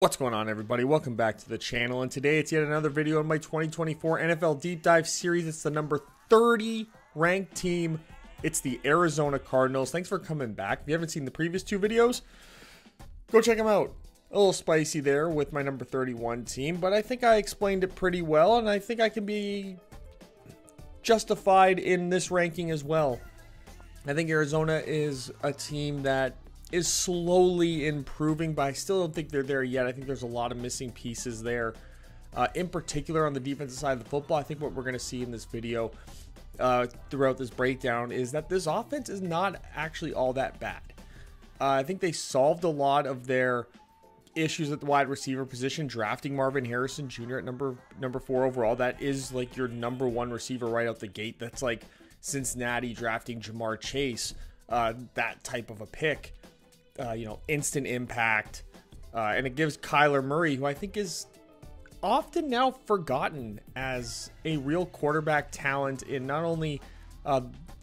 What's going on, everybody? Welcome back to the channel, and today it's yet another video in my 2024 NFL Deep Dive series. It's the number 30 ranked team. It's the Arizona Cardinals. Thanks for coming back. If you haven't seen the previous two videos, go check them out. A little spicy there with my number 31 team, but I think I explained it pretty well, and I think I can be justified in this ranking as well. I think Arizona is a team that is slowly improving, but I still don't think they're there yet. I think there's a lot of missing pieces there. In particular, on the defensive side of the football, I think what we're going to see in this video throughout this breakdown is that this offense is not actually all that bad. I think they solved a lot of their issues at the wide receiver position, drafting Marvin Harrison Jr. at number 4 overall. That is like your number 1 receiver right out the gate. That's like Cincinnati drafting Jamar Chase, that type of a pick. Instant impact. And it gives Kyler Murray, who I think is often now forgotten as a real quarterback talent in not only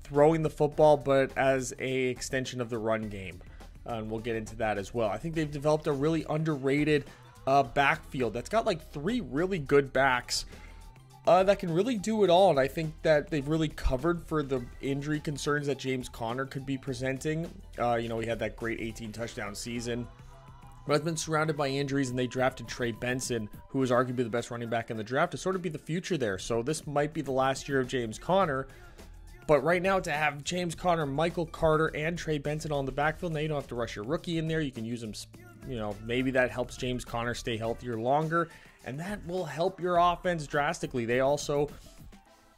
throwing the football, but as an extension of the run game. And we'll get into that as well. I think they've developed a really underrated backfield that's got like 3 really good backs that can really do it all. And I think that they've really covered for the injury concerns that James Conner could be presenting. He had that great 18 touchdown season, but has been surrounded by injuries, and they drafted Trey Benson, who is arguably the best running back in the draft, to sort of be the future there. So this might be the last year of James Conner. But right now, to have James Conner, Michael Carter, and Trey Benson on the backfield, now you don't have to rush your rookie in there. You can use him, maybe that helps James Conner stay healthier longer, and that will help your offense drastically. They also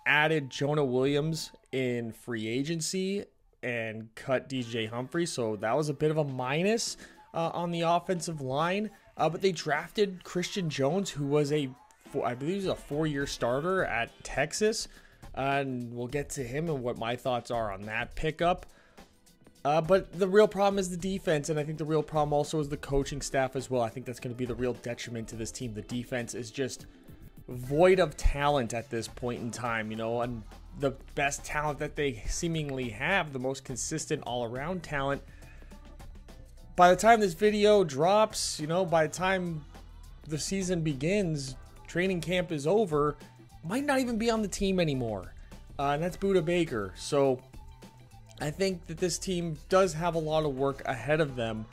added Jonah Williams in free agency and cut DJ Humphrey, so that was a bit of a minus on the offensive line. But they drafted Christian Jones, who was I believe, a 4-year starter at Texas. And we'll get to him and what my thoughts are on that pickup. But the real problem is the defense, and I think the real problem also is the coaching staff as well. I think that's going to be the real detriment to this team. The defense is just void of talent at this point in time, and the best talent that they seemingly have, the most consistent all-around talent. By the time this video drops, by the time the season begins, training camp is over, might not even be on the team anymore. And that's Budda Baker. So I think that this team does have a lot of work ahead of them,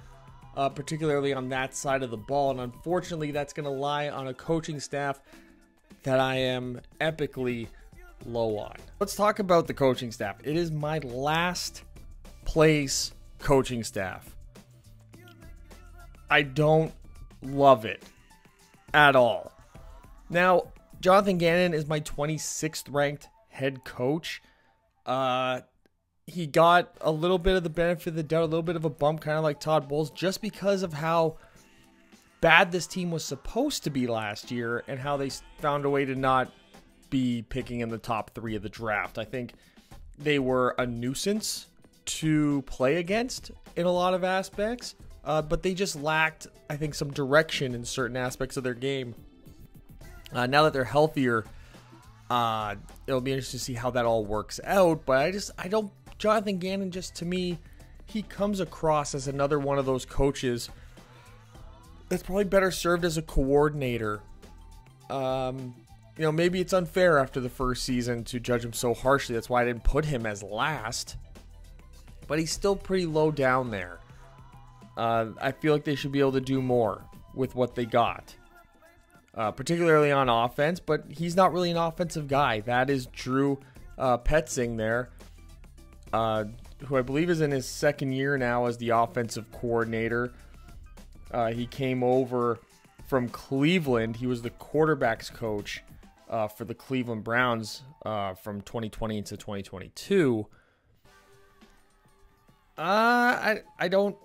particularly on that side of the ball. And unfortunately, that's going to lie on a coaching staff that I am epically low on. Let's talk about the coaching staff. It is my last place coaching staff. I don't love it at all. Now, Jonathan Gannon is my 26th ranked head coach. He got a little bit of the benefit of the doubt, a little bit of a bump, kind of like Todd Bowles, just because of how bad this team was supposed to be last year and how they found a way to not be picking in the top 3 of the draft. I think they were a nuisance to play against in a lot of aspects, but they just lacked, I think, some direction in certain aspects of their game. Now that they're healthier, it'll be interesting to see how that all works out. But Jonathan Gannon, just to me, he comes across as another one of those coaches that's probably better served as a coordinator. Maybe it's unfair after the first season to judge him so harshly. That's why I didn't put him as last. But he's still pretty low down there. I feel like they should be able to do more with what they got. Particularly on offense, but he's not really an offensive guy. That is Drew Petzing there, who I believe is in his 2nd year now as the offensive coordinator. He came over from Cleveland. He was the quarterback's coach for the Cleveland Browns from 2020 into 2022. I don't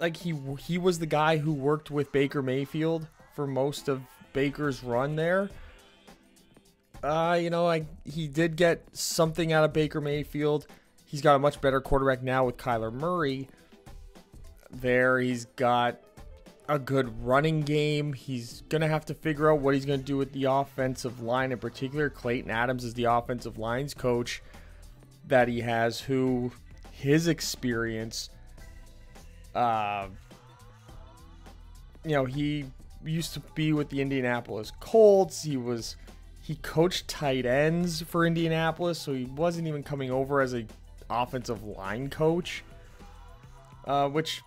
like he was the guy who worked with Baker Mayfield for most of Baker's run there. He did get something out of Baker Mayfield. He's got a much better quarterback now with Kyler Murray there. He's got a good running game. He's going to have to figure out what he's going to do with the offensive line in particular. Clayton Adams is the offensive lines coach that he has, who his experience, he used to be with the Indianapolis Colts. He coached tight ends for Indianapolis, so he wasn't even coming over as a offensive line coach, which,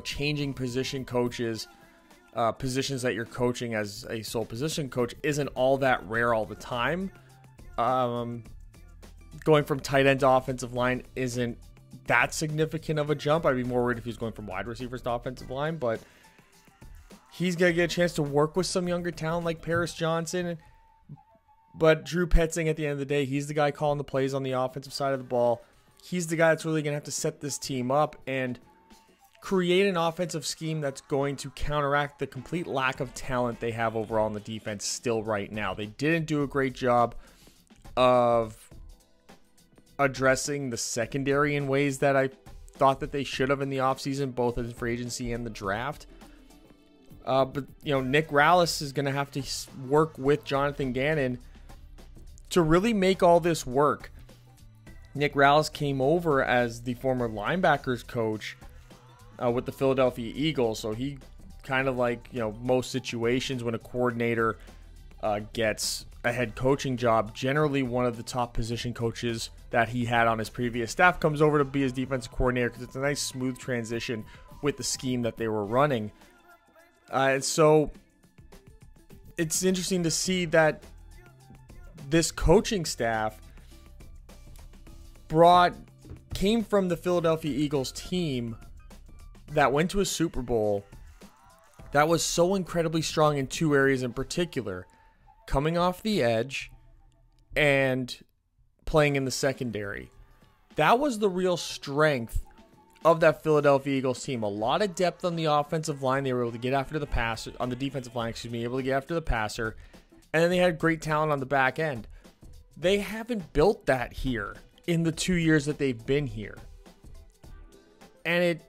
changing position coaches, positions that you're coaching as a sole position coach isn't all that rare all the time. Going from tight end to offensive line isn't that significant of a jump. I'd be more worried if he's going from wide receivers to offensive line, but he's going to get a chance to work with some younger talent like Paris Johnson. But Drew Petzing, at the end of the day, he's the guy calling the plays on the offensive side of the ball. He's the guy that's really going to have to set this team up and create an offensive scheme that's going to counteract the complete lack of talent they have overall on the defense still right now. They didn't do a great job of addressing the secondary in ways that I thought that they should have in the offseason, both in free agency and the draft. But Nick Rallis is going to have to work with Jonathan Gannon to really make all this work. Nick Rallis came over as the former linebackers coach with the Philadelphia Eagles, so he kind of like, most situations when a coordinator gets a head coaching job, generally one of the top position coaches that he had on his previous staff comes over to be his defensive coordinator because it's a nice smooth transition with the scheme that they were running. And so it's interesting to see that this coaching staff came from the Philadelphia Eagles team that went to a Super Bowl that was so incredibly strong in two areas in particular: coming off the edge and playing in the secondary. That was the real strength of that Philadelphia Eagles team. A lot of depth on the offensive line. They were able to get after the passer, on the defensive line, able to get after the passer. And then they had great talent on the back end. They haven't built that here in the 2 years that they've been here. And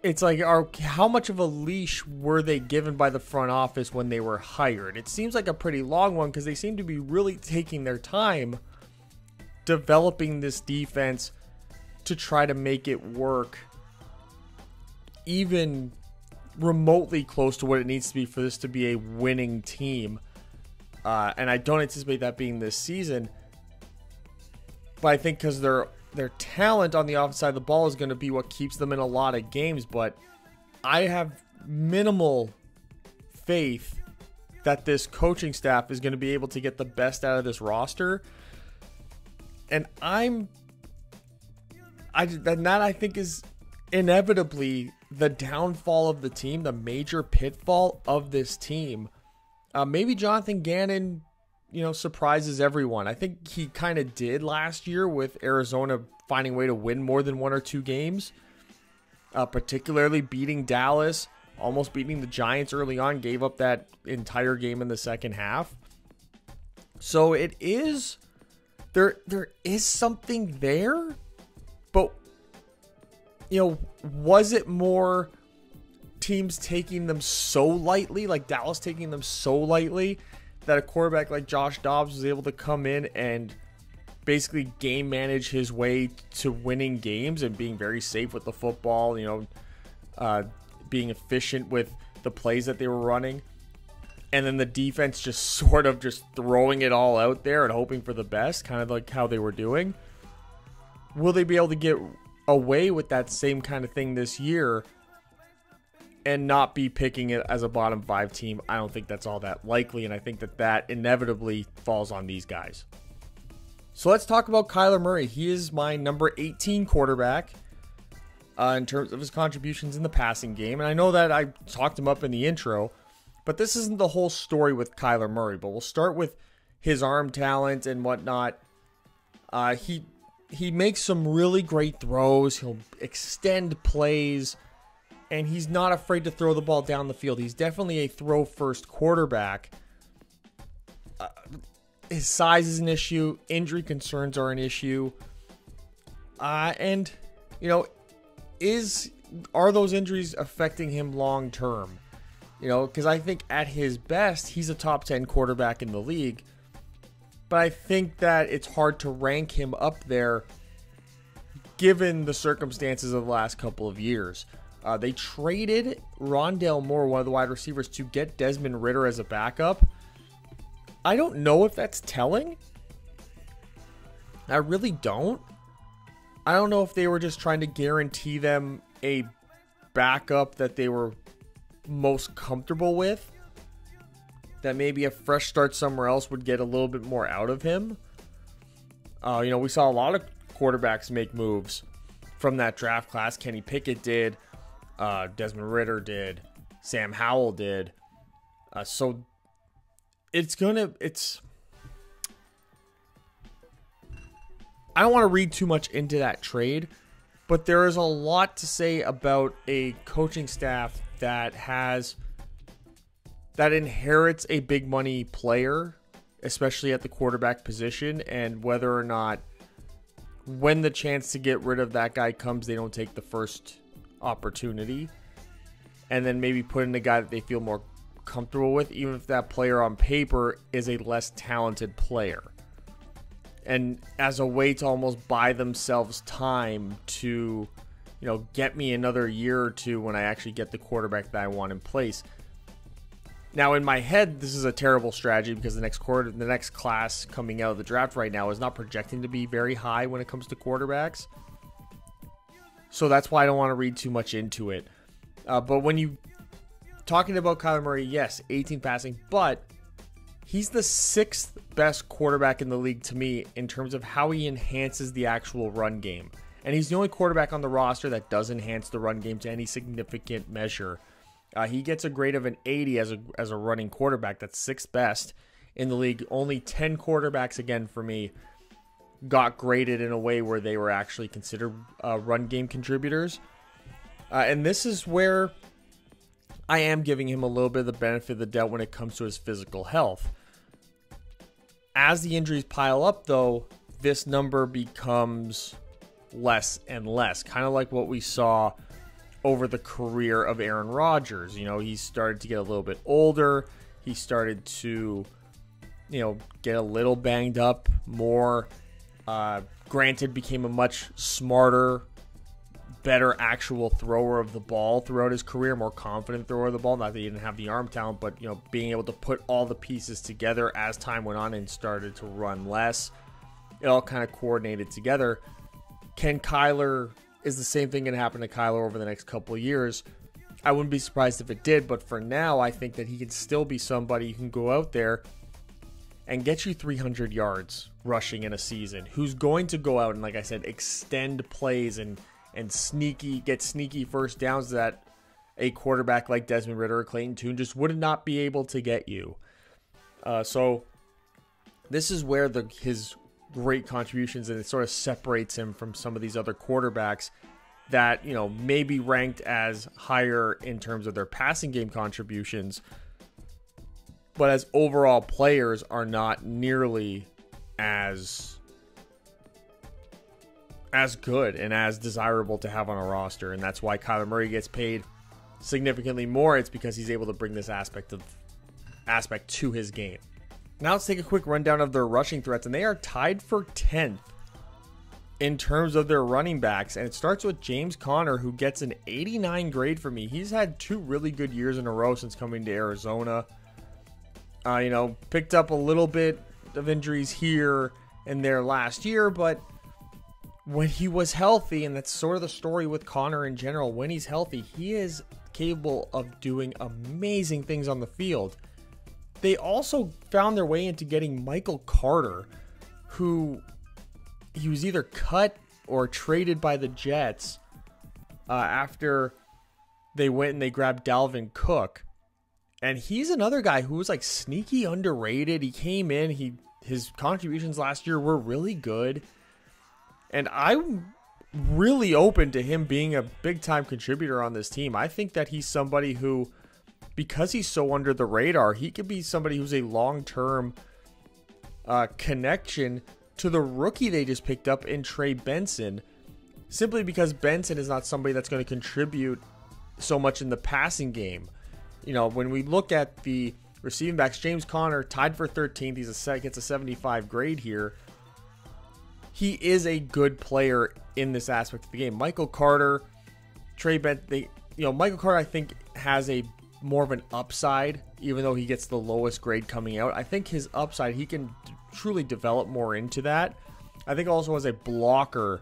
it's like, how much of a leash were they given by the front office when they were hired? It seems like a pretty long one because they seem to be really taking their time developing this defense to try to make it work even remotely close to what it needs to be for this to be a winning team. And I don't anticipate that being this season. But I think because their talent on the offensive side of the ball is going to be what keeps them in a lot of games. But I have minimal faith that this coaching staff is going to be able to get the best out of this roster. And that I think is inevitably the downfall of the team, the major pitfall of this team. Maybe Jonathan Gannon, surprises everyone. I think he kind of did last year with Arizona finding a way to win more than one or two games, particularly beating Dallas, almost beating the Giants early on, gave up that entire game in the second half. So it is, there is something there, but, was it more teams taking them so lightly, like Dallas taking them so lightly, that a quarterback like Josh Dobbs was able to come in and basically game manage his way to winning games and being very safe with the football, being efficient with the plays that they were running, and then the defense just sort of just throwing it all out there and hoping for the best, kind of like how they were doing? Will they be able to get away with that same kind of thing this year and not be picking it as a bottom 5 team? I don't think that's all that likely, and I think that inevitably falls on these guys. So let's talk about Kyler Murray. He is my number 18 quarterback in terms of his contributions in the passing game, and I know that I talked him up in the intro, but this isn't the whole story with Kyler Murray. But we'll start with his arm talent and whatnot. He makes some really great throws. He'll extend plays, and he's not afraid to throw the ball down the field. He's definitely a throw-first quarterback. His size is an issue. Injury concerns are an issue. And, are those injuries affecting him long-term? Because I think at his best, he's a top 10 quarterback in the league. But I think that it's hard to rank him up there given the circumstances of the last couple of years. They traded Rondale Moore, one of the wide receivers, to get Desmond Ridder as a backup. I don't know if that's telling. I really don't. I don't know if they were just trying to guarantee them a backup that they were most comfortable with, that maybe a fresh start somewhere else would get a little bit more out of him. We saw a lot of quarterbacks make moves from that draft class. Kenny Pickett did. Desmond Ridder did. Sam Howell did. So I don't want to read too much into that trade, but there is a lot to say about a coaching staff that inherits a big money player, especially at the quarterback position, and whether or not, when the chance to get rid of that guy comes, they don't take the first opportunity, and then maybe put in a guy that they feel more comfortable with, even if that player on paper is a less talented player, and as a way to almost buy themselves time to, get me another year or two when I actually get the quarterback that I want in place. Now, in my head, this is a terrible strategy because the next class coming out of the draft right now is not projecting to be very high when it comes to quarterbacks. So that's why I don't want to read too much into it. But when you talking about Kyler Murray, yes, 18 passing, but he's the 6th best quarterback in the league to me in terms of how he enhances the actual run game. And he's the only quarterback on the roster that does enhance the run game to any significant measure. He gets a grade of an 80 as a running quarterback. That's 6th best in the league. Only 10 quarterbacks, again, for me, got graded in a way where they were actually considered run game contributors. And this is where I am giving him a little bit of the benefit of the doubt when it comes to his physical health. As the injuries pile up, though, this number becomes less and less, kind of like what we saw over the career of Aaron Rodgers. He started to get a little bit older. He started to, get a little banged up more. Granted, became a much smarter, better actual thrower of the ball throughout his career, more confident thrower of the ball. Not that he didn't have the arm talent, but, being able to put all the pieces together as time went on and started to run less. It all kind of coordinated together. Is the same thing going to happen to Kyler over the next couple of years? I wouldn't be surprised if it did, but for now, I think that he can still be somebody who can go out there and get you 300 yards rushing in a season, who's going to go out and, like I said, extend plays and get sneaky first downs that a quarterback like Desmond Ridder or Clayton Tune just would not be able to get you. So this is where his great contributions, and it sort of separates him from some of these other quarterbacks that, may be ranked as higher in terms of their passing game contributions, but as overall players are not nearly as good and as desirable to have on a roster. And that's why Kyler Murray gets paid significantly more. It's because he's able to bring this aspect to his game. Now let's take a quick rundown of their rushing threats, and they are tied for 10th in terms of their running backs. And it starts with James Conner, who gets an 89 grade for me. He's had 2 really good years in a row since coming to Arizona. Picked up a little bit of injuries here and there last year, but when he was healthy, and that's sort of the story with Conner in general, when he's healthy, he is capable of doing amazing things on the field. They also found their way into getting Michael Carter, who he was either cut or traded by the Jets after they went and they grabbed Dalvin Cook. And he's another guy who was like sneaky underrated. He came in, his contributions last year were really good. And I'm really open to him being a big-time contributor on this team. I think that he's somebody who, because he's so under the radar, he could be somebody who's a long-term connection to the rookie they just picked up in Trey Benson, simply because Benson is not somebody that's going to contribute so much in the passing game. When we look at the receiving backs, James Conner tied for 13th. Gets a 75 grade here. He is a good player in this aspect of the game. Michael Carter, Trey Benson, Michael Carter, I think, has a more of an upside, even though he gets the lowest grade coming out. I think his upside, he can truly develop more into that. I think also as a blocker,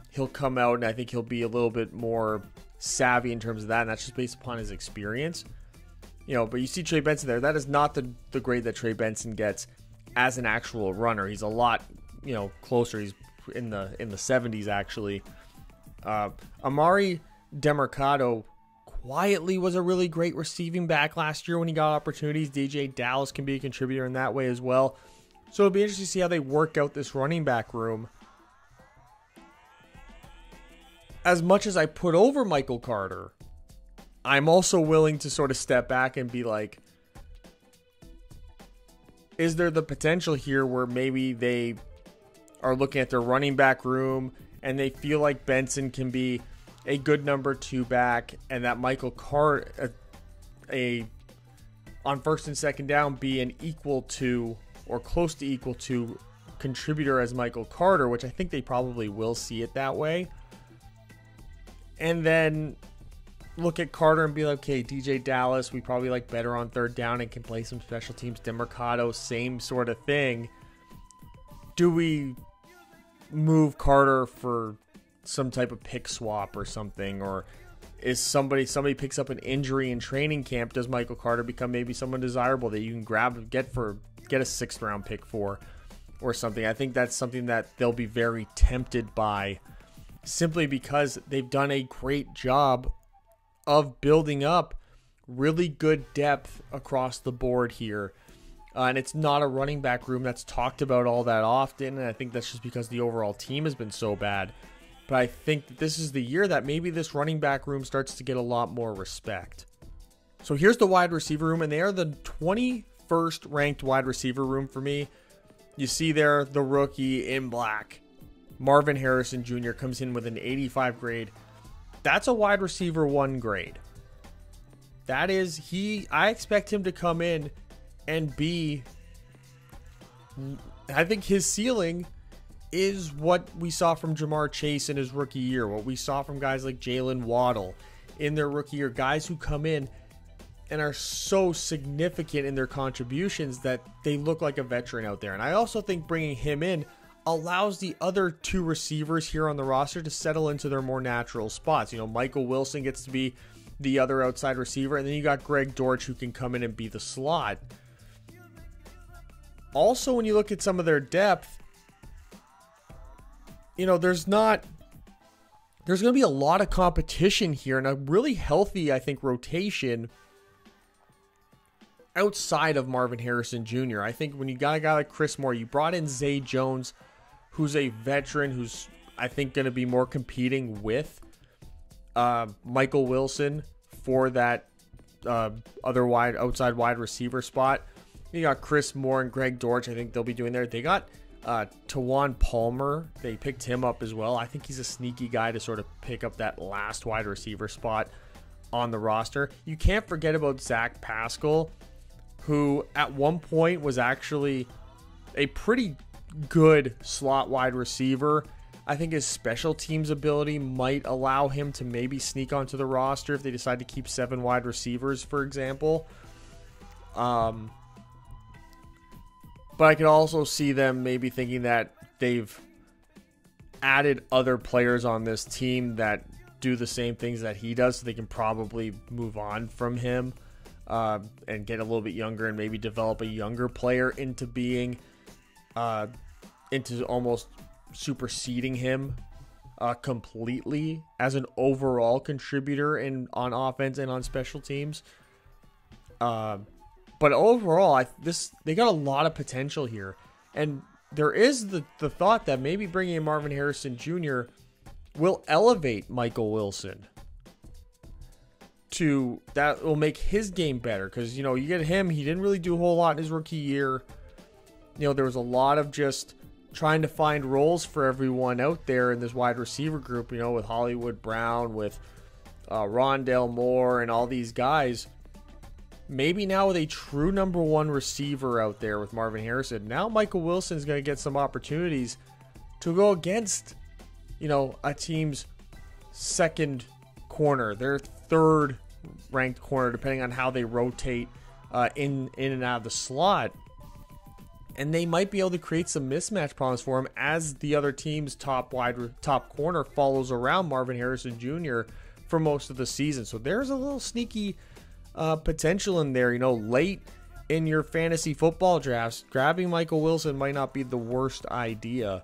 he'll come out and I think he'll be a little bit more savvy in terms of that, and that's just based upon his experience. But you see Trey Benson there. That is not the grade that Trey Benson gets as an actual runner. He's a lot, closer. He's in the 70s actually. Amari Demercado quietly was a really great receiving back last year when he got opportunities. DJ Dallas can be a contributor in that way as well. So it'll be interesting to see how they work out this running back room. As much as I put over Michael Carter, I'm also willing to sort of step back and be like, is there the potential here where maybe they are looking at their running back room and they feel like Benson can be a good number 2 back, and that Michael Carter, on first and second down, be an equal to or close to equal to contributor as Michael Carter, which I think they probably will see it that way. And then look at Carter and be like, okay, DJ Dallas, we probably like better on third down and can play some special teams. Demercado, same sort of thing. Do we move Carter for some type of pick swap or something? Or is somebody picks up an injury in training camp, does Michael Carter become maybe someone desirable that you can get a 6th round pick for or something? I think that's something that they'll be very tempted by, simply because they've done a great job of building up really good depth across the board here. And it's not a running back room that's talked about all that often, and I think that's just because the overall team has been so bad. But I think that this is the year that maybe this running back room starts to get a lot more respect. So here's the wide receiver room, and they are the 21st ranked wide receiver room for me. You see there the rookie in black, Marvin Harrison Jr. comes in with an 85 grade. That's a wide receiver 1 grade. That is, I expect him to come in and be, I think his ceiling is what we saw from Jamar Chase in his rookie year, what we saw from guys like Jalen Waddle in their rookie year, guys who come in and are so significant in their contributions that they look like a veteran out there. And I also think bringing him in allows the other 2 receivers here on the roster to settle into their more natural spots. Michael Wilson gets to be the other outside receiver, and then you got Greg Dortch who can come in and be the slot. Also, when you look at some of their depth, there's going to be a lot of competition here and a really healthy, I think, rotation outside of Marvin Harrison Jr. I think when you got a guy like Chris Moore, you brought in Zay Jones, who's a veteran, who's, I think, going to be more competing with Michael Wilson for that other outside wide receiver spot. You got Chris Moore and Greg Dortch. I think they'll be doing there. They got Tawan Palmer. They picked him up as well. I think he's a sneaky guy to sort of pick up that last wide receiver spot on the roster. You can't forget about Zach Pascal, who at one point was actually a pretty good slot wide receiver. I think his special teams ability might allow him to maybe sneak onto the roster if they decide to keep 7 wide receivers, for example. But I could also see them maybe thinking that they've added other players on this team that do the same things that he does, so they can probably move on from him and get a little bit younger and maybe develop a younger player into being into almost superseding him completely as an overall contributor on offense and on special teams. But overall, they got a lot of potential here. And there is the thought that maybe bringing in Marvin Harrison Jr. will elevate Michael Wilson. That will make his game better. Because, you get him, he didn't really do a whole lot in his rookie year. There was a lot of just trying to find roles for everyone out there in this wide receiver group, with Hollywood Brown, with Rondale Moore, and all these guys. Maybe now with a true number 1 receiver out there with Marvin Harrison, now Michael Wilson is going to get some opportunities to go against, a team's second corner, their third ranked corner, depending on how they rotate in and out of the slot. And they might be able to create some mismatch problems for him as the other team's top corner follows around Marvin Harrison Jr. for most of the season. So there's a little sneaky potential in there. Late in your fantasy football drafts, grabbing Michael Wilson might not be the worst idea.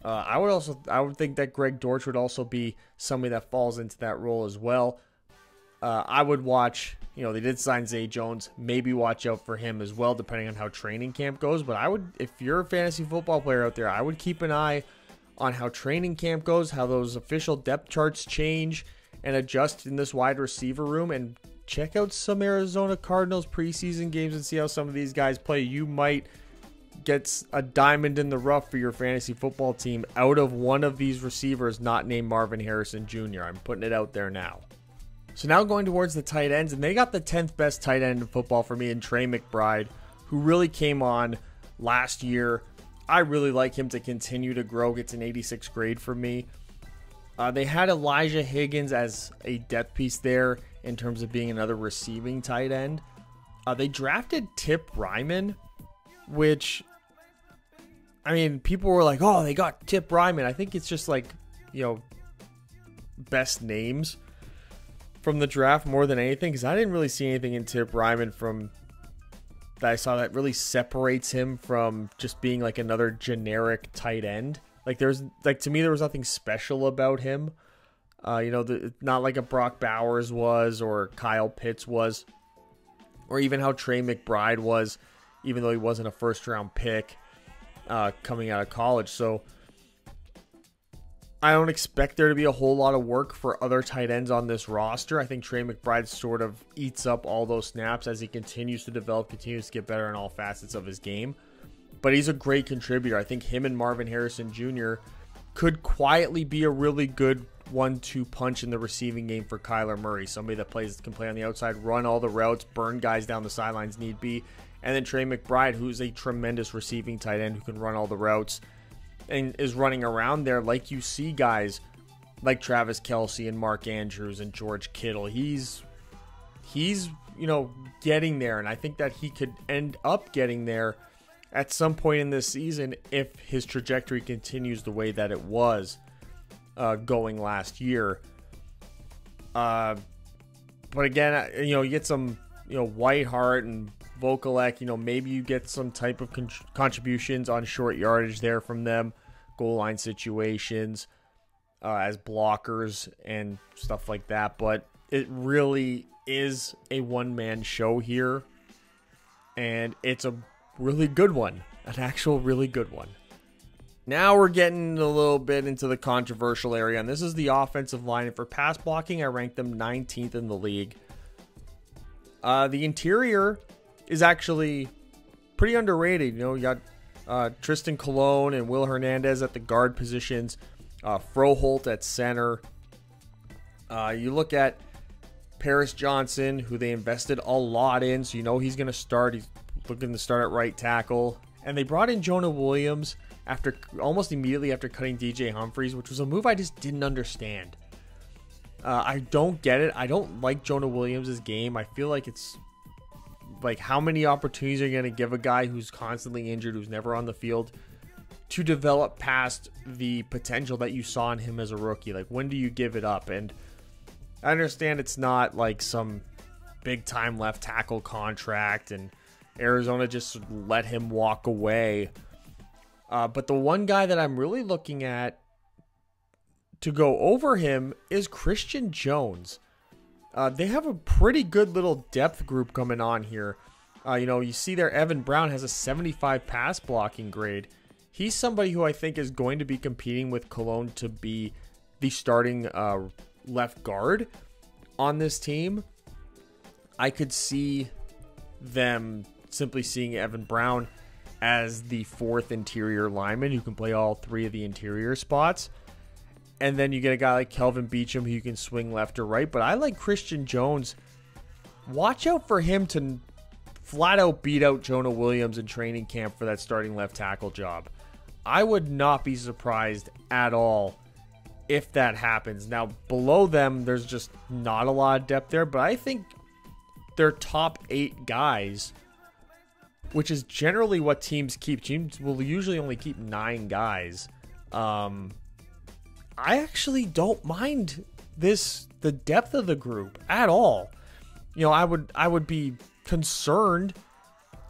I would think that Greg Dortch would also be somebody that falls into that role as well. I would watch, they did sign Zay Jones, maybe watch out for him as well, depending on how training camp goes. But if you're a fantasy football player out there, I would keep an eye on how training camp goes, how those official depth charts change and adjust in this wide receiver room, and check out some Arizona Cardinals preseason games and see how some of these guys play. You might get a diamond in the rough for your fantasy football team out of one of these receivers not named Marvin Harrison Jr. I'm putting it out there now. So now going towards the tight ends, and they got the 10th best tight end in football for me in Trey McBride, who really came on last year. I really like him to continue to grow, gets an 86 grade for me. They had Elijah Higgins as a depth piece there in terms of being another receiving tight end. They drafted Tip Ryman, which, people were like, oh, they got Tip Ryman. I think it's just best names from the draft more than anything, because I didn't really see anything in Tip Ryman that I saw that really separates him from just being like another generic tight end. To me, there was nothing special about him. Not like a Brock Bowers was, or Kyle Pitts was, or even how Trey McBride was, even though he wasn't a first round pick coming out of college. So I don't expect there to be a whole lot of work for other tight ends on this roster. I think Trey McBride sort of eats up all those snaps as he continues to develop, continues to get better in all facets of his game. But he's a great contributor. I think him and Marvin Harrison Jr. could quietly be a really good 1-2 punch in the receiving game for Kyler Murray. Somebody that can play on the outside, run all the routes, burn guys down the sidelines need be. And then Trey McBride, who's a tremendous receiving tight end who can run all the routes and is running around there like you see guys like Travis Kelce and Mark Andrews and George Kittle. He's getting there, and I think that he could end up getting there at some point in this season if his trajectory continues the way that it was going last year. But again, you get some, Whitehart and Vokalek, maybe you get some type of contributions on short yardage there from them, goal line situations, as blockers and stuff like that. But it really is a one-man show here, and it's a really good one, an actual really good one. Now we're getting a little bit into the controversial area, and this is the offensive line. And for pass blocking, I ranked them 19th in the league. The interior is actually pretty underrated. You got Tristan Colon and Will Hernandez at the guard positions, Froholt at center. You look at Paris Johnson, who they invested a lot in, so he's going to start. He's looking to start at right tackle. And they brought in Jonah Williams almost immediately after cutting DJ Humphries, which was a move I just didn't understand. I don't get it. I don't like Jonah Williams' game. I feel like it's like, how many opportunities are you going to give a guy who's constantly injured, who's never on the field, to develop past the potential that you saw in him as a rookie? Like, when do you give it up? And I understand it's not like some big time left tackle contract and Arizona just let him walk away. But the one guy that I'm really looking at to go over him is Christian Jones. They have a pretty good little depth group coming on here. You see there, Evan Brown has a 75 pass blocking grade. He's somebody who I think is going to be competing with Cologne to be the starting left guard on this team. I could see them simply seeing Evan Brown as the fourth interior lineman who can play all three of the interior spots. And then you get a guy like Kelvin Beachum who you can swing left or right. But I like Christian Jones. Watch out for him to flat out beat out Jonah Williams in training camp for that starting left tackle job. I would not be surprised at all if that happens. Now, below them, there's just not a lot of depth there, but I think their top 8 guys, which is generally what teams keep. Teams will usually only keep 9 guys. I actually don't mind the depth of the group at all. You know, I would be concerned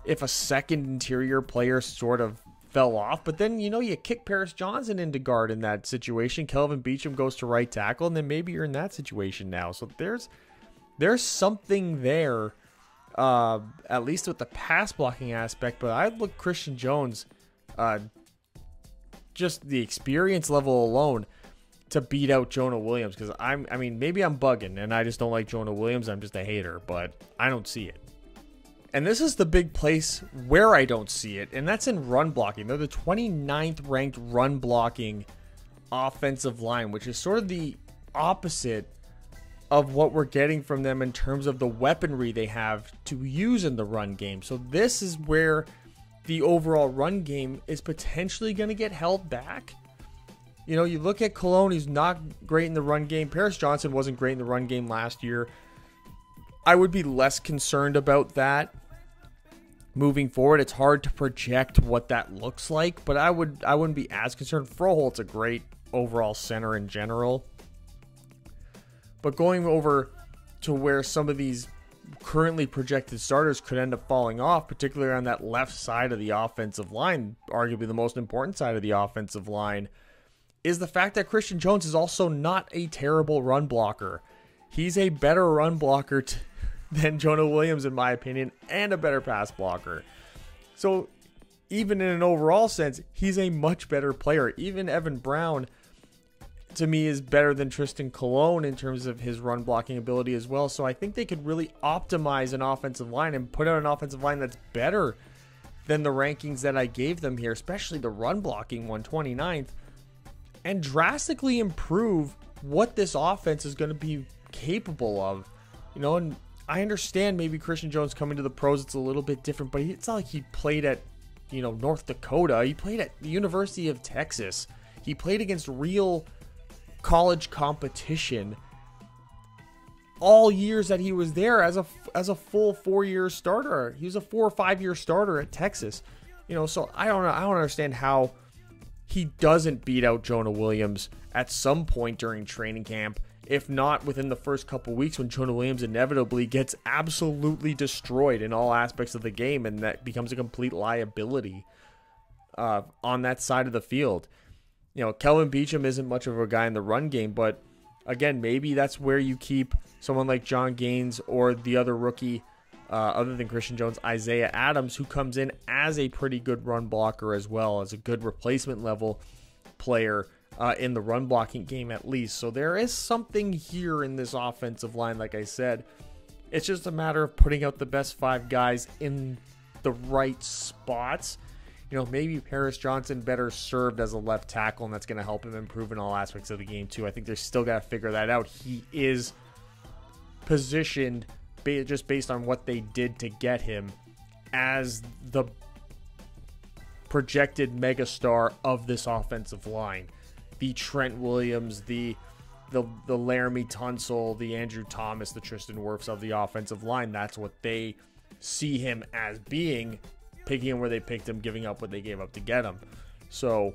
if a second interior player sort of fell off, but then, you know, you kick Paris Johnson into guard in that situation. Kelvin Beachum goes to right tackle, and then maybe you're in that situation now. So there's something there, at least with the pass blocking aspect. But I'd look Christian Jones, just the experience level alone, to beat out Jonah Williams, because I mean, maybe I'm bugging and I just don't like Jonah Williams. I'm just a hater, but I don't see it. And this is the big place where I don't see it, and that's in run blocking. They're the 29th ranked run blocking offensive line, which is sort of the opposite of what we're getting from them in terms of the weaponry they have to use in the run game. So this is where the overall run game is potentially going to get held back. You know, you look at Cologne, he's not great in the run game. Paris Johnson wasn't great in the run game last year. I would be less concerned about that moving forward. It's hard to project what that looks like, but I wouldn't be as concerned. Froholt's a great overall center in general. But going over to where some of these currently projected starters could end up falling off, particularly on that left side of the offensive line, arguably the most important side of the offensive line, is the fact that Christian Jones is also not a terrible run blocker. He's a better run blocker than Jonah Williams, in my opinion, and a better pass blocker. So even in an overall sense, he's a much better player. Even Evan Brown, to me, is better than Tristan Colon in terms of his run blocking ability as well. So I think they could really optimize an offensive line and put out an offensive line that's better than the rankings that I gave them here, especially the run blocking 129th, and drastically improve what this offense is going to be capable of. You know, and I understand maybe Christian Jones coming to the pros, it's a little bit different, but it's not like he played at, you know, North Dakota. He played at the University of Texas. He played against real college competition all years that he was there as a full 4-year starter. He was a 4 or 5 year starter at Texas. You know, so I don't understand how he doesn't beat out Jonah Williams at some point during training camp, if not within the first couple weeks, when Jonah Williams inevitably gets absolutely destroyed in all aspects of the game, and that becomes a complete liability on that side of the field. You know, Kelvin Beachum isn't much of a guy in the run game, but again, maybe that's where you keep someone like John Gaines or the other rookie, other than Christian Jones, Isaiah Adams, who comes in as a pretty good run blocker as well, as a good replacement level player in the run blocking game at least. So there is something here in this offensive line, like I said. It's just a matter of putting out the best 5 guys in the right spots. You know, maybe Paris Johnson better served as a left tackle, and that's going to help him improve in all aspects of the game too. I think they're still got to figure that out. He is positioned just based on what they did to get him as the projected megastar of this offensive line. The Trent Williams, the Laramie Tunsil, the Andrew Thomas, the Tristan Wirfs of the offensive line. That's what they see him as being, picking him where they picked him, giving up what they gave up to get him. So,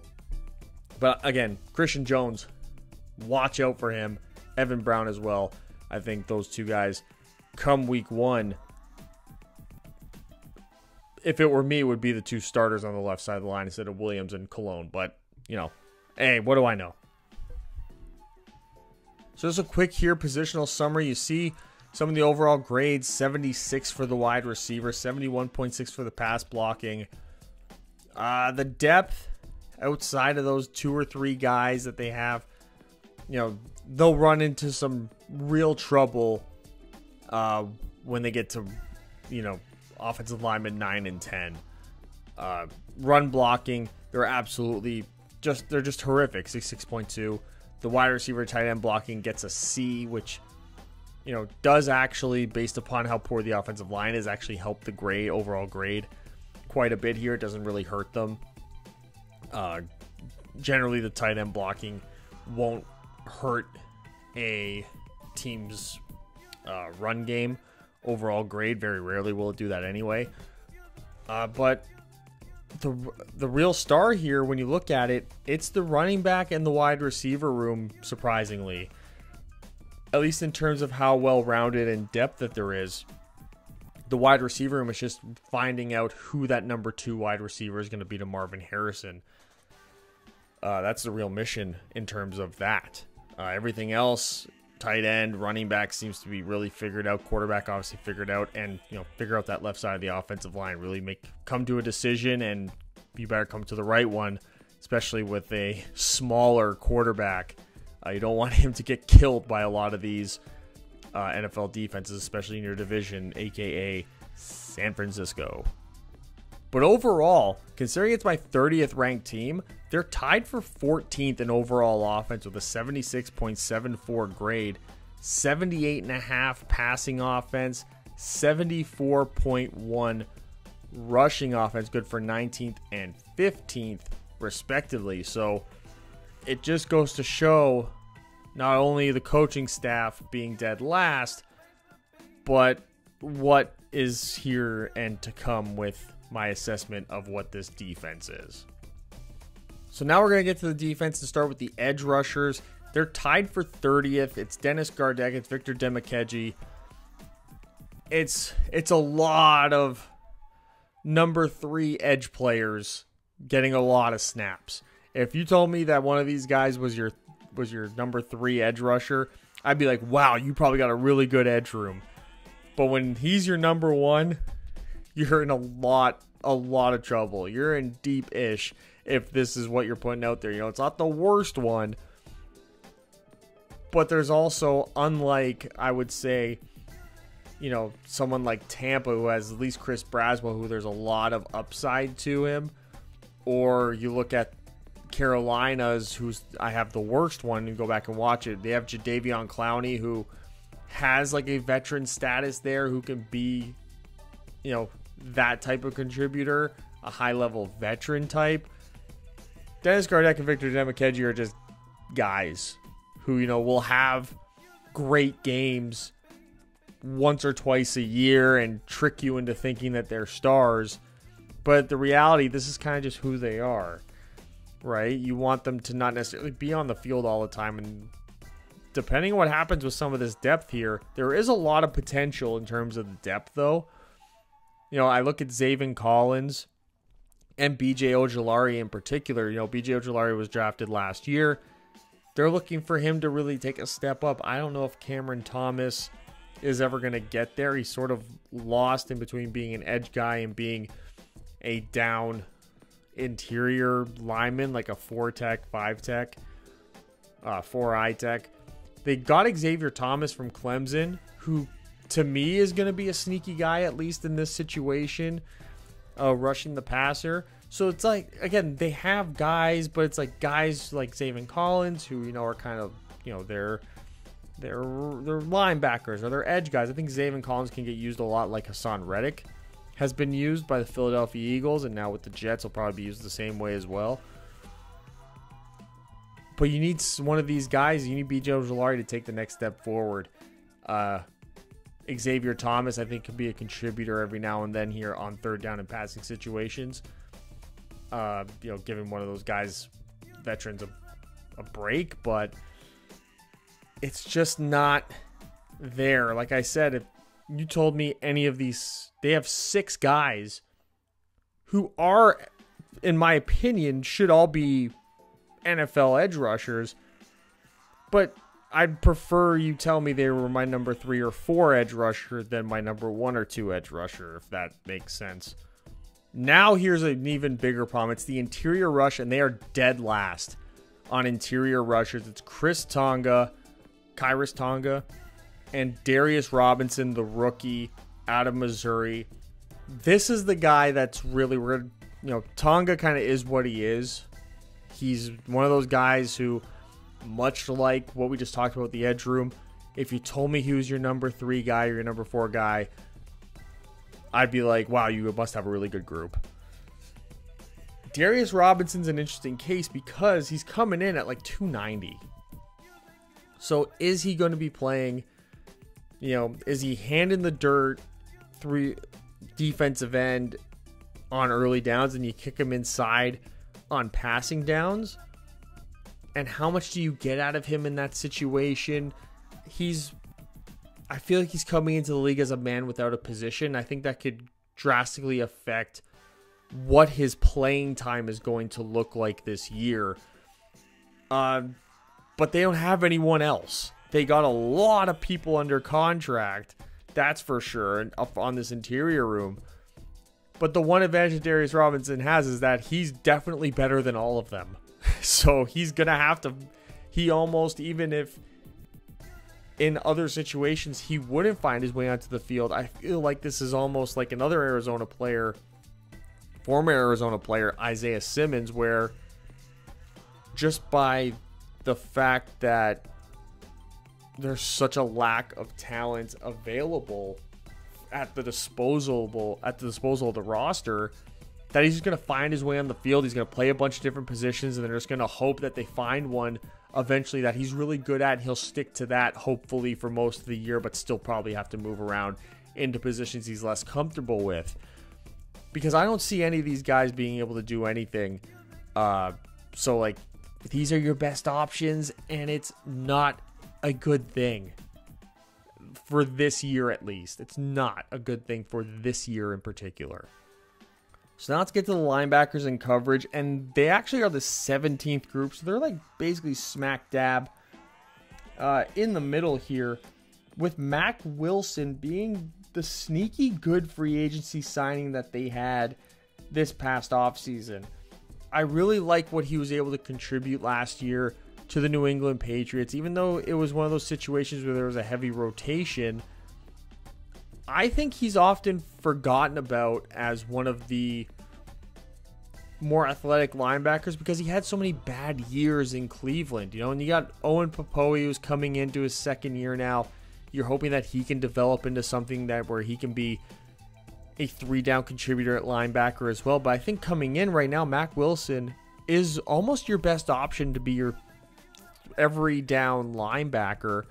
but again, Christian Jones, watch out for him. Evan Brown as well. I think those 2 guys, come week 1, if it were me, would be the 2 starters on the left side of the line instead of Williams and Cologne. But, you know, hey, what do I know? So just a quick here positional summary. You see some of the overall grades: 76 for the wide receiver, 71.6 for the pass blocking. The depth outside of those 2 or 3 guys that they have, you know, they'll run into some real trouble when they get to, you know, offensive linemen 9 and 10. Run blocking, they're just horrific. 6.2. The wide receiver tight end blocking gets a C, which, you know, does actually, based upon how poor the offensive line is, actually help the overall grade quite a bit here. It doesn't really hurt them. Generally, the tight end blocking won't hurt a team's run game overall grade. Very rarely will it do that anyway. But the real star here, when you look at it, it's the running back and the wide receiver room, surprisingly. At least in terms of how well-rounded and depth that there is. The wide receiver room is just finding out who that number 2 wide receiver is going to be to Marvin Harrison. That's the real mission in terms of that. Everything else, tight end, running back seems to be really figured out. Quarterback obviously figured out, and figure out that left side of the offensive line. Really come to a decision, and you better come to the right one, especially with a smaller quarterback. You don't want him to get killed by a lot of these NFL defenses, especially in your division, aka San Francisco. But overall, considering it's my 30th ranked team, they're tied for 14th in overall offense with a 76.74 grade, 78.5 passing offense, 74.1 rushing offense, good for 19th and 15th respectively. So it just goes to show not only the coaching staff being dead last, but what is here and to come with my assessment of what this defense is. So now we're going to get to the defense and start with the edge rushers. They're tied for 30th. It's Dennis Gardeck. It's Victor Demakeji. It's a lot of number 3 edge players getting a lot of snaps. If you told me that one of these guys was your number 3 edge rusher, I'd be like, wow, you probably got a really good edge room. But when he's your number 1, you're in a lot of trouble. You're in deep-ish if this is what you're putting out there. It's not the worst one, but there's also, unlike, I would say, someone like Tampa who has at least Chris Braswell, who there's a lot of upside to him, or you look at Carolina's, who's I have the worst one, and go back and watch it. They have Jadeveon Clowney, who has like a veteran status there, who can be, that type of contributor, a high-level veteran type. Dennis Gardeck and Victor Demakeji are just guys who, will have great games once or twice a year and trick you into thinking that they're stars. But the reality, this is kind of just who they are, right? You want them to not necessarily be on the field all the time. And depending on what happens with some of this depth here, there is a lot of potential in terms of the depth, though. I look at Zaven Collins and BJ Ojulari in particular. BJ Ojulari was drafted last year. They're looking for him to really take a step up. I don't know if Cameron Thomas is ever going to get there. He's sort of lost in between being an edge guy and being a down interior lineman, like a 4-tech, 5-tech, 4-eye tech. They got Xavier Thomas from Clemson, who to me is going to be a sneaky guy, at least in this situation, rushing the passer. So it's like, again, they have guys, but it's like guys like Zaven Collins, who, are kind of, they're linebackers or they're edge guys. I think Zaven Collins can get used a lot like Hassan Reddick has been used by the Philadelphia Eagles, and now with the Jets, he'll probably be used the same way as well. But you need one of these guys. You need BJ Ojulari to take the next step forward. Xavier Thomas, I think, can be a contributor every now and then here on third down and passing situations. Giving one of those guys, veterans, a break, but it's just not there. Like I said, if you told me any of these, they have 6 guys who are, in my opinion, should all be NFL edge rushers, but I'd prefer you tell me they were my number 3 or 4 edge rusher than my number 1 or 2 edge rusher, if that makes sense. Now here's an even bigger problem. It's the interior rush, and they are dead last on interior rushers. It's Khyiris Tonga, and Darius Robinson, the rookie out of Missouri. This is the guy that's really, Tonga kind of is what he is. He's one of those guys who, much like what we just talked about the edge room, if you told me he was your number 3 guy or your number 4 guy, I'd be like, wow, you must have a really good group. Darius Robinson's an interesting case because he's coming in at like 290. So is he going to be playing, is he hand in the dirt, 3 defensive end on early downs and you kick him inside on passing downs? And how much do you get out of him in that situation? I feel like he's coming into the league as a man without a position. I think that could drastically affect what his playing time is going to look like this year. But they don't have anyone else. They got a lot of people under contract, that's for sure, and up on this interior room. But the one advantage that Darius Robinson has is that he's definitely better than all of them. So he's going to have to, even if in other situations he wouldn't find his way onto the field, I feel like this is almost like another Arizona player, former Arizona player, Isaiah Simmons, where just by the fact that there's such a lack of talent available at the disposal of the roster, that he's just going to find his way on the field. He's going to play a bunch of different positions, and they're just going to hope that they find one eventually that he's really good at. He'll stick to that, hopefully, for most of the year, but still probably have to move around into positions he's less comfortable with. Because I don't see any of these guys being able to do anything. So, like, these are your best options, and it's not a good thing. For this year, at least. It's not a good thing for this year in particular. So now let's get to the linebackers in coverage, and they actually are the 17th group, so they're like basically smack dab in the middle here, with Mack Wilson being the sneaky good free agency signing that they had this past offseason. I really like what he was able to contribute last year to the New England Patriots, even though it was one of those situations where there was a heavy rotation. I think he's often forgotten about as one of the more athletic linebackers because he had so many bad years in Cleveland, and you got Owen Popoe, who's coming into his second year now. You're hoping that he can develop into something where he can be a 3-down contributor at linebacker as well. But I think coming in right now, Mack Wilson is almost your best option to be your every down linebacker,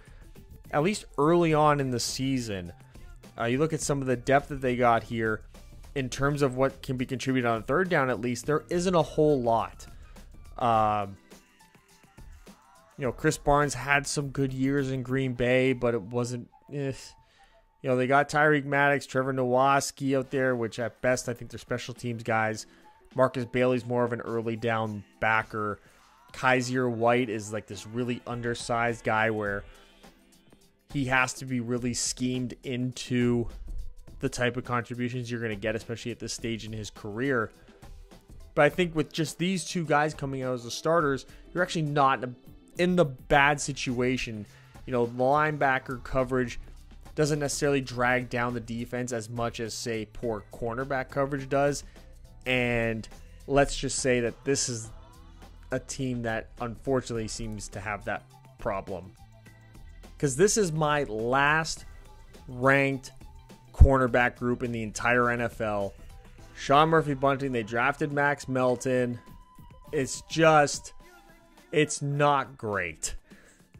at least early on in the season. You look at some of the depth that they got here in terms of what can be contributed on 3rd down, at least there isn't a whole lot. Chris Barnes had some good years in Green Bay, but it wasn't, they got Tyreek Maddox, Trevor Nowaski out there, which at best I think they're special teams guys. Marcus Bailey's more of an early down backer. Kaiser White is like this really undersized guy where he has to be really schemed into the type of contributions you're going to get, especially at this stage in his career. But I think with just these 2 guys coming out as the starters, you're actually not in the bad situation. Linebacker coverage doesn't necessarily drag down the defense as much as, say, poor cornerback coverage does. And let's just say that this is a team that unfortunately seems to have that problem. Because this is my last ranked cornerback group in the entire NFL. Sean Murphy-Bunting, they drafted Max Melton. It's not great.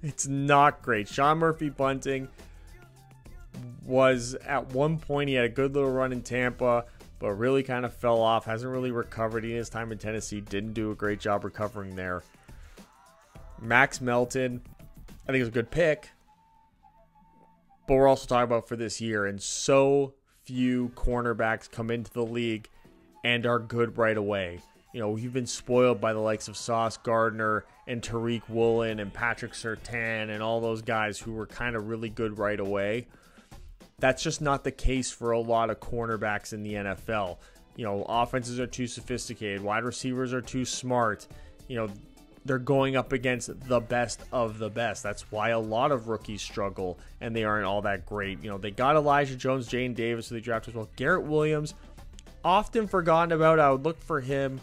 It's not great. Sean Murphy-Bunting was, at one point, he had a good little run in Tampa, but really kind of fell off. Hasn't really recovered in his time in Tennessee. Didn't do a great job recovering there. Max Melton, I think it was a good pick. But we're also talking about for this year, and so few cornerbacks come into the league and are good right away. We've been spoiled by the likes of Sauce Gardner and Tariq Woolen and Patrick Surtain and all those guys who were kind of really good right away. That's just not the case for a lot of cornerbacks in the NFL. Offenses are too sophisticated. Wide receivers are too smart. They're going up against the best of the best. That's why a lot of rookies struggle, and they aren't all that great. They got Elijah Jones, Jane Davis, who they drafted as well. Garrett Williams, often forgotten about. I would look for him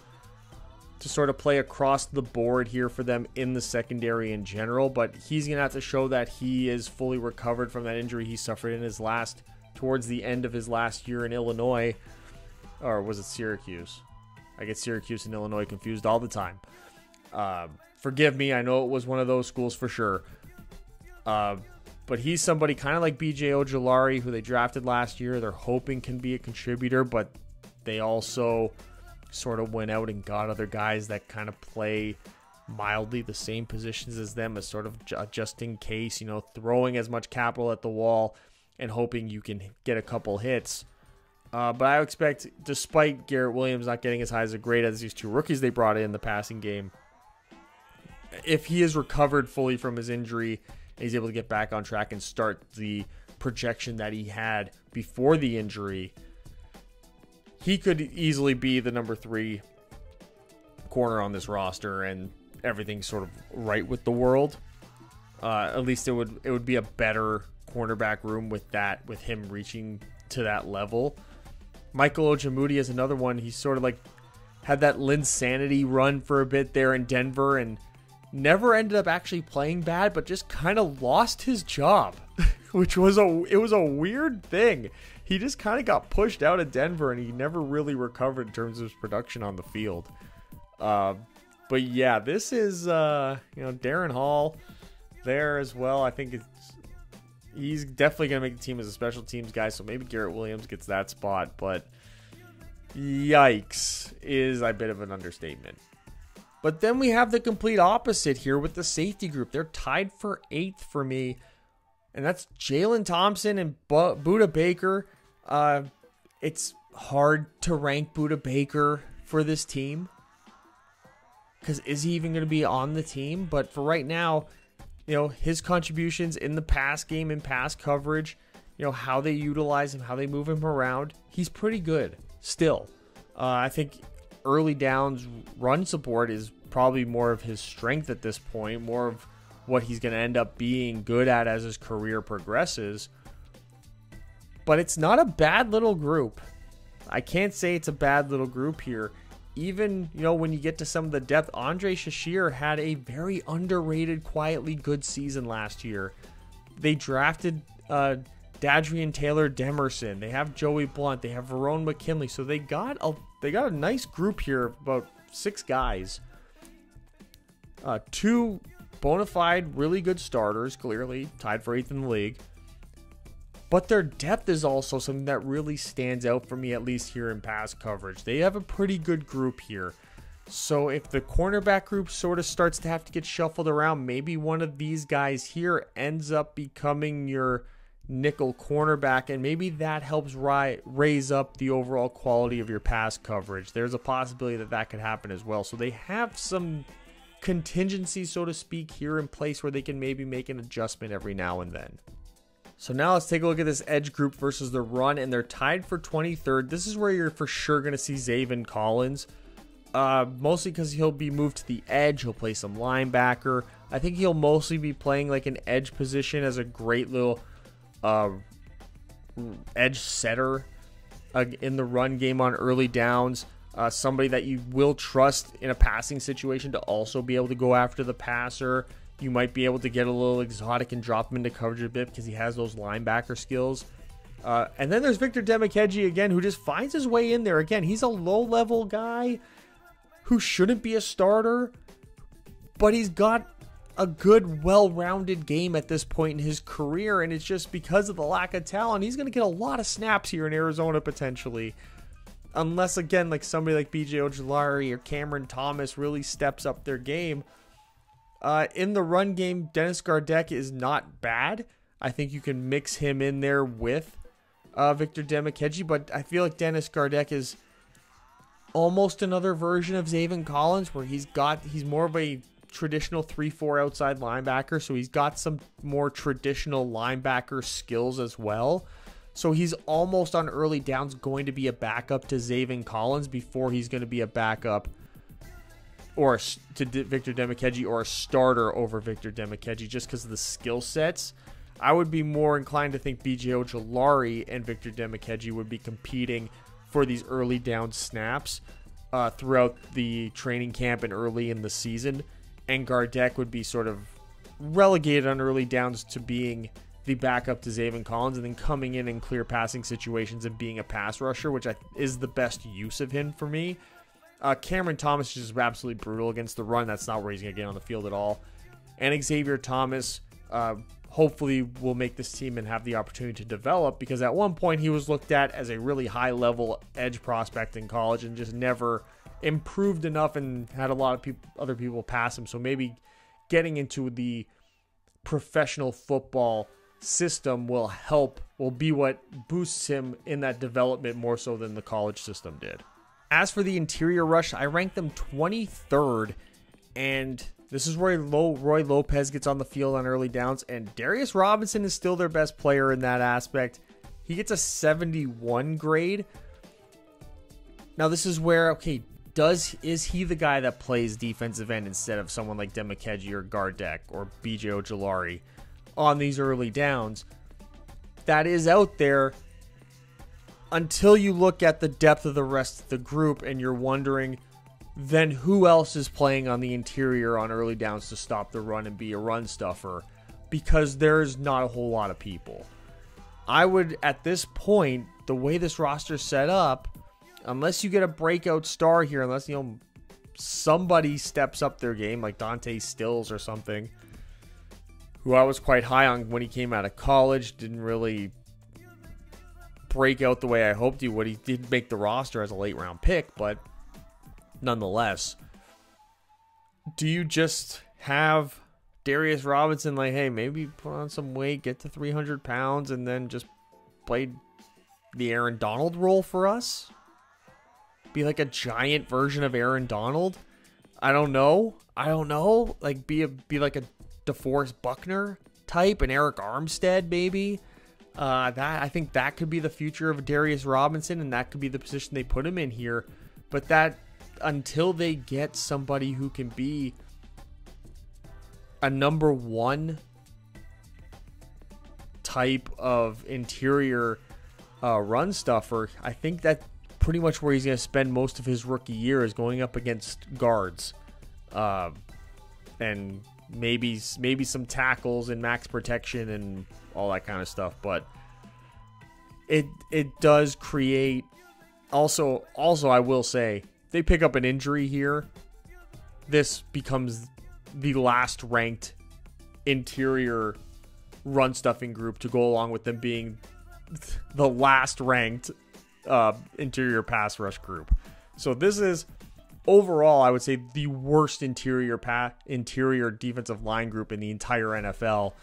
to sort of play across the board here for them in the secondary in general, but he's going to have to show that he is fully recovered from that injury he suffered in towards the end of his last year in Illinois. Or was it Syracuse? I get Syracuse and Illinois confused all the time. Forgive me, I know it was one of those schools for sure. But he's somebody kind of like BJ Ojulari, who they drafted last year. They're hoping can be a contributor, but they also sort of went out and got other guys that kind of play mildly the same positions as them, as sort of just in case, throwing as much capital at the wall and hoping you can get a couple hits. But I expect, despite Garrett Williams not getting as high as a grade as these two rookies they brought in the passing game, if he is recovered fully from his injury and he's able to get back on track and start the projection that he had before the injury, he could easily be the number 3 corner on this roster, and everything's sort of right with the world. At least it would be a better cornerback room with him reaching to that level. Michael Ojemudia is another one. He's sort of like had that Linsanity run for a bit there in Denver and never ended up actually playing bad, but just kind of lost his job, which was a weird thing. He just kind of got pushed out of Denver and he never really recovered in terms of his production on the field. But yeah, this is Darren Hall there as well. I think he's definitely going to make the team as a special teams guy, so maybe Garrett Williams gets that spot, but yikes is a bit of an understatement. But then we have the complete opposite here with the safety group. They're tied for 8th for me, and that's Jalen Thompson and Budda Baker. It's hard to rank Budda Baker for this team, because is he even going to be on the team? But for right now, his contributions in the pass game and pass coverage, how they utilize him, how they move him around, he's pretty good still. I think early downs run support is probably more of his strength at this point, more of what he's going to end up being good at as his career progresses. But it's not a bad little group. I can't say it's a bad little group here. Even, when you get to some of the depth, Andre Shashir had a very underrated, quietly good season last year. They drafted Dadrian Taylor Demerson. They have Joey Blunt. They have Verone McKinley. So they got a nice group here of about 6 guys. 2 bona fide, really good starters, clearly tied for 8th in the league. But their depth is also something that really stands out for me, at least here in pass coverage. They have a pretty good group here. So if the cornerback group sort of starts to have to get shuffled around, maybe one of these guys here ends up becoming your nickel cornerback, and maybe that helps raise up the overall quality of your pass coverage. There's a possibility that could happen as well. So they have some contingency, so to speak, here in place where they can maybe make an adjustment every now and then. So now let's take a look at this edge group versus the run, and they're tied for 23rd. This is where you're for sure going to see Zaven Collins, mostly because he'll be moved to the edge. He'll play some linebacker. I think he'll mostly be playing like an edge position as a great little edge setter in the run game on early downs. Somebody that you will trust in a passing situation to also be able to go after the passer. You might be able to get a little exotic and drop him into coverage a bit because he has those linebacker skills. And then there's Victor Demikeji again, who just finds his way in there. Again, he's a low-level guy who shouldn't be a starter, but he's got a good, well-rounded game at this point in his career, and it's just because of the lack of talent. He's going to get a lot of snaps here in Arizona, potentially. Unless, again, like somebody like BJ Ojulari or Cameron Thomas really steps up their game. In the run game, Dennis Gardeck is not bad. I think you can mix him in there with Victor Demikeji, but I feel like Dennis Gardeck is almost another version of Zaven Collins, where he's more of a traditional 3-4 outside linebacker, so he's got some more traditional linebacker skills as well. So he's almost on early downs going to be a backup to Zaven Collins before he's going to be a backup or to Victor Demikeji or a starter over Victor Demikeji just because of the skill sets. I would be more inclined to think BJ Ojulari and Victor Demikeji would be competing for these early down snaps throughout the training camp and early in the season. And Gardeck would be sort of relegated on early downs to being the backup to Zaven Collins and then coming in clear passing situations and being a pass rusher, which is the best use of him for me. Cameron Thomas is just absolutely brutal against the run. That's not where he's going to get on the field at all. And Xavier Thomas, hopefully will make this team and have the opportunity to develop, because at one point he was looked at as a really high level edge prospect in college and just never improved enough and had a lot of other people pass him. So maybe getting into the professional football system will be what boosts him in that development more so than the college system did. As for the interior rush, I ranked them 23rd, and this is where Roy Lopez gets on the field on early downs, and Darius Robinson is still their best player in that aspect. He gets a 71 grade. Now this is where, okay, is he the guy that plays defensive end instead of someone like Demakeji or Gardeck or BJ Ojolari on these early downs? That is out there until you look at the depth of the rest of the group and you're wondering, then who else is playing on the interior on early downs to stop the run and be a run stuffer? Because there's not a whole lot of people. I would, at this point, the way this roster's set up, unless you get a breakout star here, unless, somebody steps up their game, like Dante Stills or something, who I was quite high on when he came out of college, didn't really break out the way I hoped he would. He did make the roster as a late round pick, but nonetheless, do you just have Darius Robinson like, hey, maybe put on some weight, get to 300 pounds, and then just play the Aaron Donald role for us? Be like a giant version of Aaron Donald? I don't know. Like be like a DeForest Buckner type, an Eric Armstead maybe. I think that could be the future of Darius Robinson, and that could be the position they put him in here. But that, until they get somebody who can be a number one type of interior run stuffer, I think that pretty much where he's going to spend most of his rookie year is going up against guards, and maybe some tackles and max protection and all that kind of stuff. But it does create. Also, I will say, if they pick up an injury here, this becomes the last ranked interior run stuffing group to go along with them being the last ranked interior pass rush group. So this is overall, I would say, the worst interior defensive line group in the entire NFL.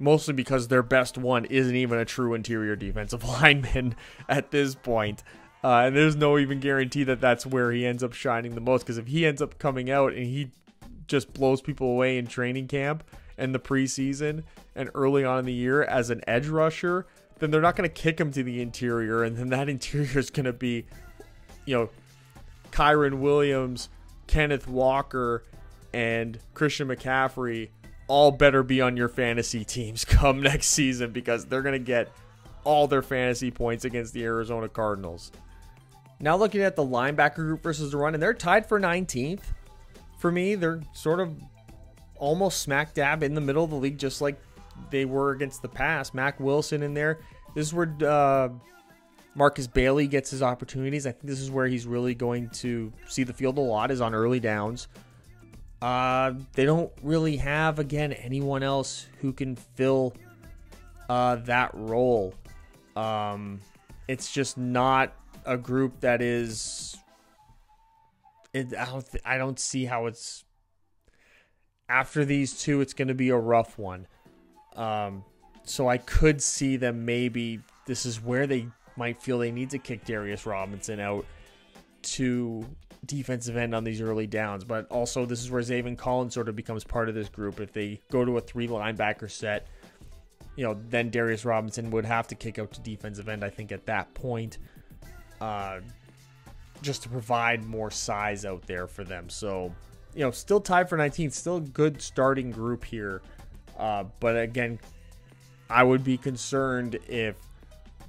Mostly because their best one isn't even a true interior defensive lineman at this point. And there's no even guarantee that that's where he ends up shining the most. Because if he ends up coming out and he just blows people away in training camp and the preseason and early on in the year as an edge rusher, then they're not going to kick him to the interior. And then that interior is going to be, Kyron Williams, Kenneth Walker, and Christian McCaffrey all better be on your fantasy teams come next season, because they're going to get all their fantasy points against the Arizona Cardinals. Now looking at the linebacker group versus the run, and they're tied for 19th. For me, they're sort of almost smack dab in the middle of the league, just like they were against the pass. Mac Wilson in there. This is where Marcus Bailey gets his opportunities. I think this is where he's really going to see the field a lot, is on early downs. They don't really have, again, anyone else who can fill that role. It's just not a group that is. I don't see how it's. After these two, it's going to be a rough one. So I could see them maybe. This is where they might feel they need to kick Darius Robinson out to defensive end on these early downs. But also, this is where Zaven Collins sort of becomes part of this group. If they go to a 3 linebacker set, then Darius Robinson would have to kick out to defensive end, I think, at that point, just to provide more size out there for them. So, still tied for 19th, still a good starting group here. But again, I would be concerned if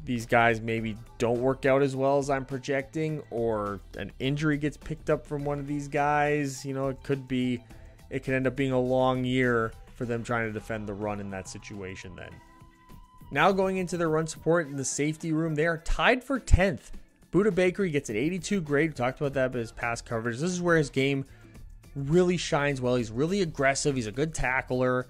these guys maybe don't work out as well as I'm projecting, or an injury gets picked up from one of these guys. It could end up being a long year for them trying to defend the run in that situation then. Now going into their run support in the safety room, they are tied for 10th. Budda Baker gets an 82 grade. We talked about that, but his pass coverage. This is where his game really shines well. He's really aggressive. He's a good tackler.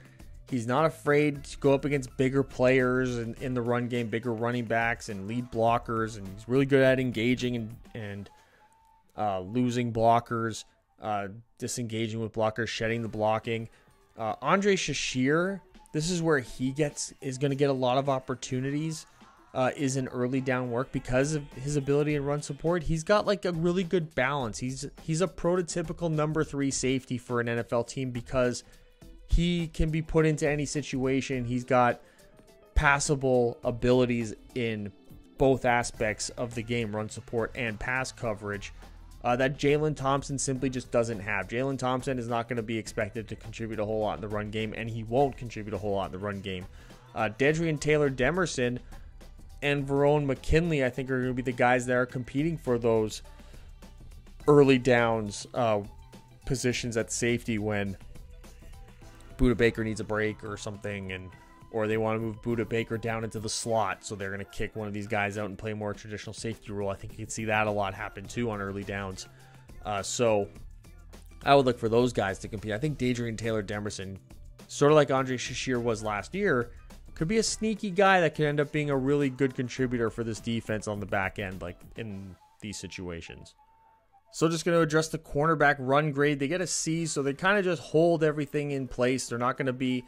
He's not afraid to go up against bigger players in the run game, bigger running backs and lead blockers, and he's really good at engaging and losing blockers, disengaging with blockers, shedding the blocking. Andre Shashir, this is where he is going to get a lot of opportunities, is in early down work because of his ability in run support. He's got like a really good balance. He's a prototypical number 3 safety for an NFL team because he can be put into any situation. He's got passable abilities in both aspects of the game, run support and pass coverage, that Jalen Thompson simply just doesn't have. Jalen Thompson is not going to be expected to contribute a whole lot in the run game, and he won't contribute a whole lot in the run game. Dedrian Taylor-Demerson and Verone McKinley, I think, are going to be the guys that are competing for those early downs positions at safety when Budda Baker needs a break or something, or they want to move Budda Baker down into the slot, so they're going to kick one of these guys out and play more traditional safety role. I think you can see that a lot happen too on early downs. So I would look for those guys to compete. I think Dedrian Taylor-Demerson, sort of like Andre Shashir was last year, could be a sneaky guy that could end up being a really good contributor for this defense on the back end, like in these situations. So just going to address the cornerback run grade. They get a C, so they kind of just hold everything in place. They're not going to be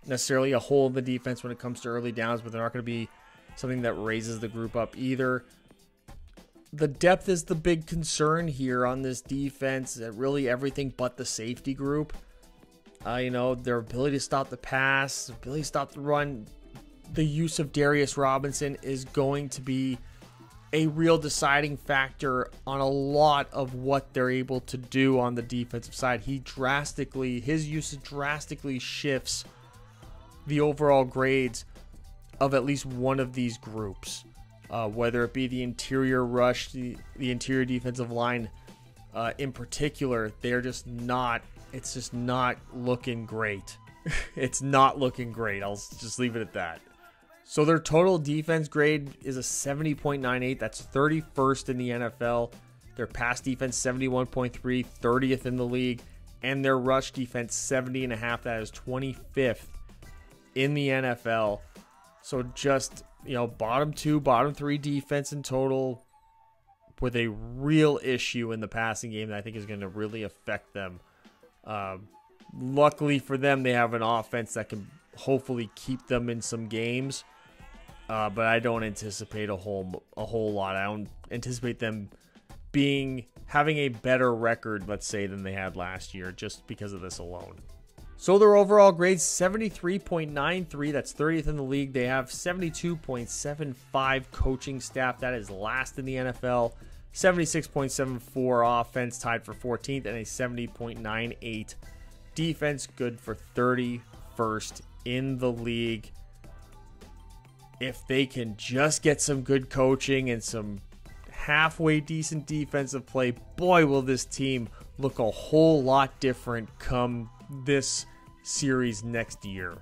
necessarily a hole in the defense when it comes to early downs, but they're not going to be something that raises the group up either. The depth is the big concern here on this defense. Really everything but the safety group. Their ability to stop the pass, their ability to stop the run. The use of Darius Robinson is going to be a real deciding factor on a lot of what they're able to do on the defensive side. His usage drastically shifts the overall grades of at least one of these groups, whether it be the interior rush, the interior defensive line in particular. It's just not looking great. It's not looking great. I'll just leave it at that. So their total defense grade is a 70.98. That's 31st in the NFL. Their pass defense, 71.3, 30th in the league. And their rush defense, 70.5. That is 25th in the NFL. So just, bottom 2, bottom 3 defense in total, with a real issue in the passing game that I think is going to really affect them. Luckily for them, they have an offense that can hopefully keep them in some games. But I don't anticipate a whole lot. I don't anticipate them having a better record, let's say, than they had last year, just because of this alone. So their overall grade, 73.93. That's 30th in the league. They have 72.75 coaching staff. That is last in the NFL. 76.74 offense, tied for 14th, and a 70.98 defense, good for 31st in the league. If they can just get some good coaching and some halfway decent defensive play, boy, will this team look a whole lot different come this series next year.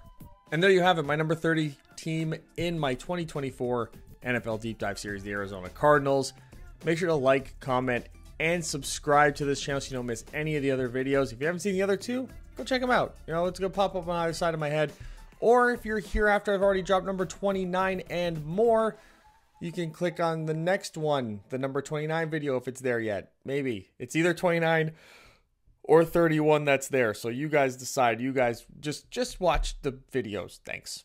And there you have it, my number 30 team in my 2024 NFL Deep Dive Series, the Arizona Cardinals. Make sure to like, comment, and subscribe to this channel so you don't miss any of the other videos. If you haven't seen the other two, go check them out. It's going to pop up on either side of my head. Or if you're here after I've already dropped number 29 and more, you can click on the next one, the number 29 video, if it's there yet. Maybe. It's either 29 or 31 that's there. So you guys decide. You guys just watch the videos. Thanks.